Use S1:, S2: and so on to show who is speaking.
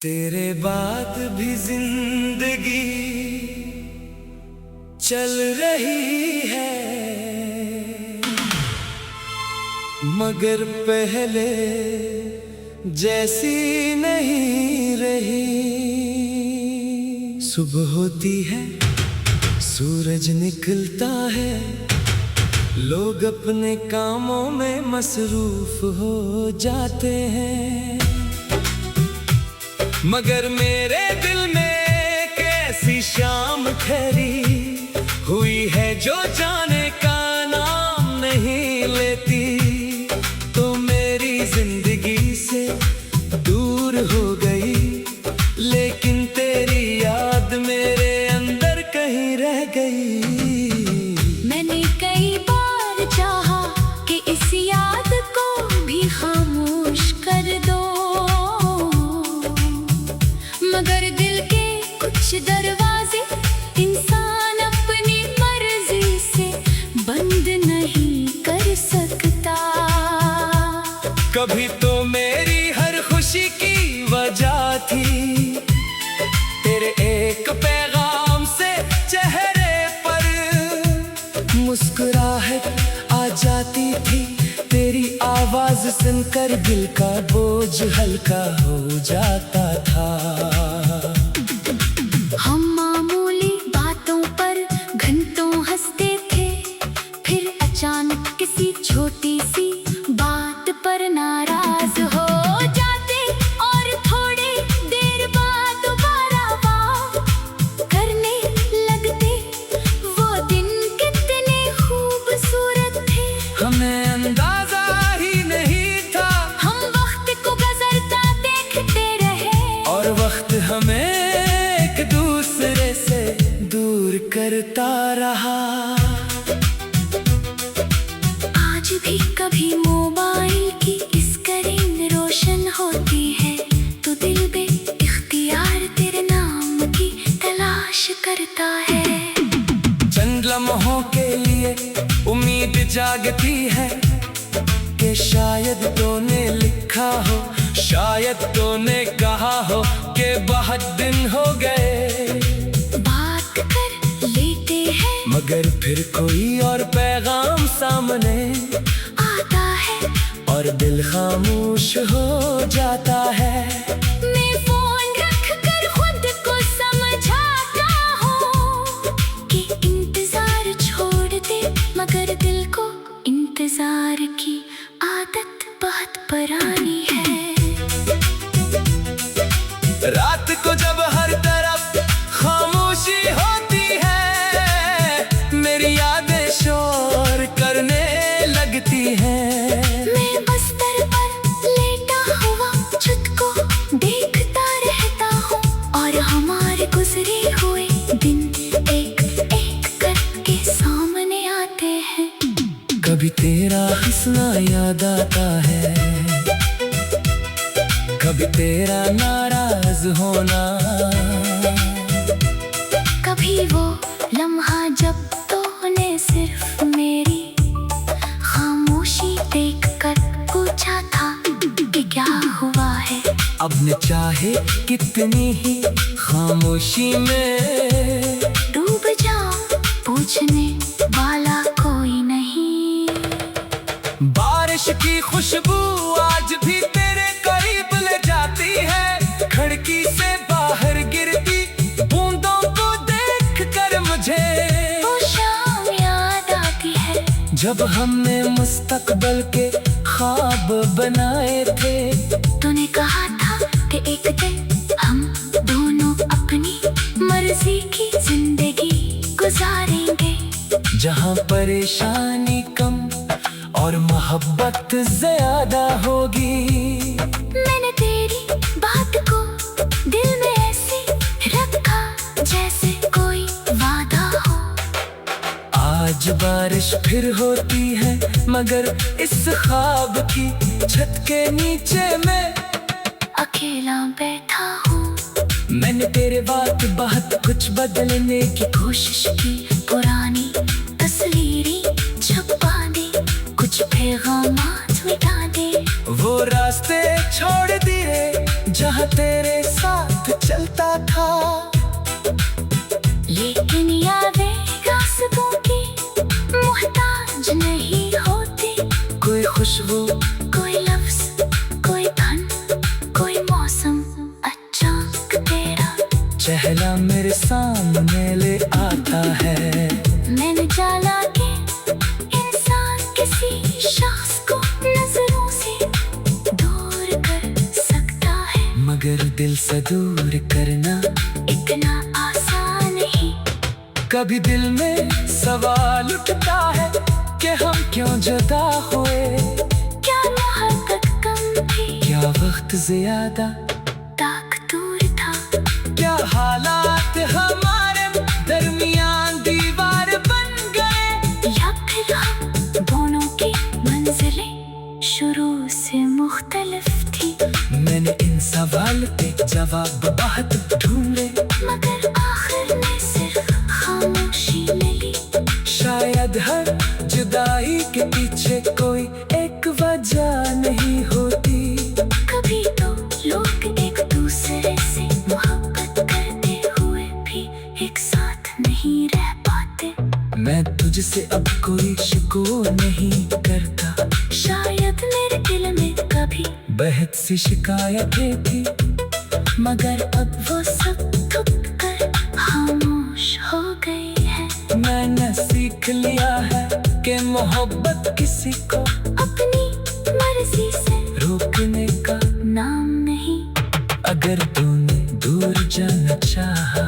S1: तेरे बाद भी जिंदगी चल रही है, मगर पहले जैसी नहीं रही। सुबह होती है, सूरज निकलता है, लोग अपने कामों में मसरूफ हो जाते हैं, मगर मेरे दिल में कैसी शाम ठहरी हुई है जो जाने का नाम नहीं लेती। तो मेरी जिंदगी से दूर हो गई, लेकिन तेरी याद मेरे अंदर कहीं रह गई।
S2: मैंने कई बार चाहा कि इस याद को भी खामोश कर दो, मगर दिल के कुछ दरवाजे इंसान अपनी मर्जी से बंद नहीं कर सकता।
S1: कभी तो मेरी हर खुशी की वजह थी तेरे एक पैगाम से चेहरे पर मुस्कुराहट आ जाती थी। तेरी आवाज सुनकर दिल का बोझ हल्का हो जाता था।
S2: हम मामूली बातों पर घंटों हंसते थे, फिर अचानक किसी छोटी सी बात पर नाराज हो जाते, और थोड़ी देर बाद दोबारा बात करने लगते। वो दिन कितने खूबसूरत थे,
S1: हमें अंदाजा ही नहीं था,
S2: हम वक्त को गुजरता देखते रहे,
S1: और वक्त हमें एक दूसरे से दूर करता रहा।
S2: आज भी कभी मोबाइल की स्क्रीन रोशन होती है तो दिल बेइख्तियार तेरे नाम की तलाश करता है।
S1: चंद लम्हों के लिए उम्मीद जागती है कि शायद तूने लिखा हो, शायद तूने कहा हो कि बहुत दिन हो गए
S2: बात कर लेते हैं,
S1: मगर फिर कोई और पैगाम सामने
S2: आता है
S1: और दिल खामोश हो जाता है।
S2: मैं फोन रख कर खुद को समझाता हूँ कि इंतजार छोड़ दे, मगर दिल को इंतजार की आदत बहुत पुरानी है।
S1: रात को जब हर तरफ खामोशी होती है, मेरी यादें शोर करने लगती हैं।
S2: मैं बिस्तर पर लेटा हुआ खुद को देखता रहता हूँ, और हमारे गुजरे हुए दिन एक एक करके सामने आते हैं।
S1: कभी तेरा हंसना याद आता है, कभी तेरा नाराज होना,
S2: कभी वो लम्हा जब तूने सिर्फ मेरी खामोशी देखकर पूछा था कि क्या हुआ है।
S1: अब न चाहे कितनी ही खामोशी में
S2: डूब जाओ, पूछने वाला कोई नहीं।
S1: बारिश की खुशबू आज भी तेरे करीब ले जाती है, खिड़की से बाहर गिरती बूंदों को देख कर मुझे
S2: वो शाम याद आती है
S1: जब हमने मुस्तकबल के ख्वाब बनाए थे।
S2: तूने कहा था कि एक दिन हम दोनों अपनी मर्जी की जिंदगी गुजारेंगे,
S1: जहाँ परेशानी कम और मोहब्बत ज्यादा होगी।
S2: मैंने तेरी बात को दिल में ऐसे रखा जैसे कोई वादा हो।
S1: आज बारिश फिर होती है, मगर इस ख्वाब की छत के नीचे मैं
S2: अकेला बैठा हूँ।
S1: मैंने तेरे बाद बहुत कुछ बदलने की
S2: कोशिश की, पुरानी तस्वीरें छुपा दे, कुछ पैगामात मिटा दे।
S1: वो रास्ते छोड़ दिए जहाँ तेरे साथ चलता था।
S2: लेकिन यादें रास्तों की मोहताज नहीं होती।
S1: कोई खुशबू,
S2: कोई लफ्ज, कोई धन, कोई मौसम अचानक तेरा
S1: चेहरा मेरे सामने ले आता है।
S2: मैंने जाना कि इंसान किसी शख्स को नजरों से दूर कर सकता है,
S1: मगर दिल से दूर करना
S2: इतना आसान नहीं।
S1: कभी दिल में सवाल उठता है कि हम क्यों जुदा हुए।
S2: क्या मोहब्बत कम थी,
S1: क्या वक्त ज्यादा,
S2: ताक दूर था।
S1: क्या हालात हमारे दरमियान दीवार बन गए,
S2: या फिर हम दोनों की मंजिलें शुरू से मुख्तलिफ थी।
S1: मैंने इन सवाल पे जवाब बहुत ढूंढे,
S2: मगर आखिर में सिर्फ खामोशी मिली।
S1: शायद हर जुदाई के पीछे कोई एक वजह नहीं होती।
S2: कभी तो लोग एक दूसरे से मोहब्बत करते हुए भी एक साथ नहीं रह पाते।
S1: मैं तुझसे अब कोई शिकवा नहीं करता।
S2: शायद मेरे दिल में कभी
S1: बहुत सी शिकायतें थी,
S2: मगर अब वो सब थक कर खामोश हो गई है।
S1: मैंने सीख लिया है कि मोहब्बत किसी को
S2: अपनी मर्जी से
S1: रोकने का
S2: नाम नहीं।
S1: अगर तूने दूर जाना चाहा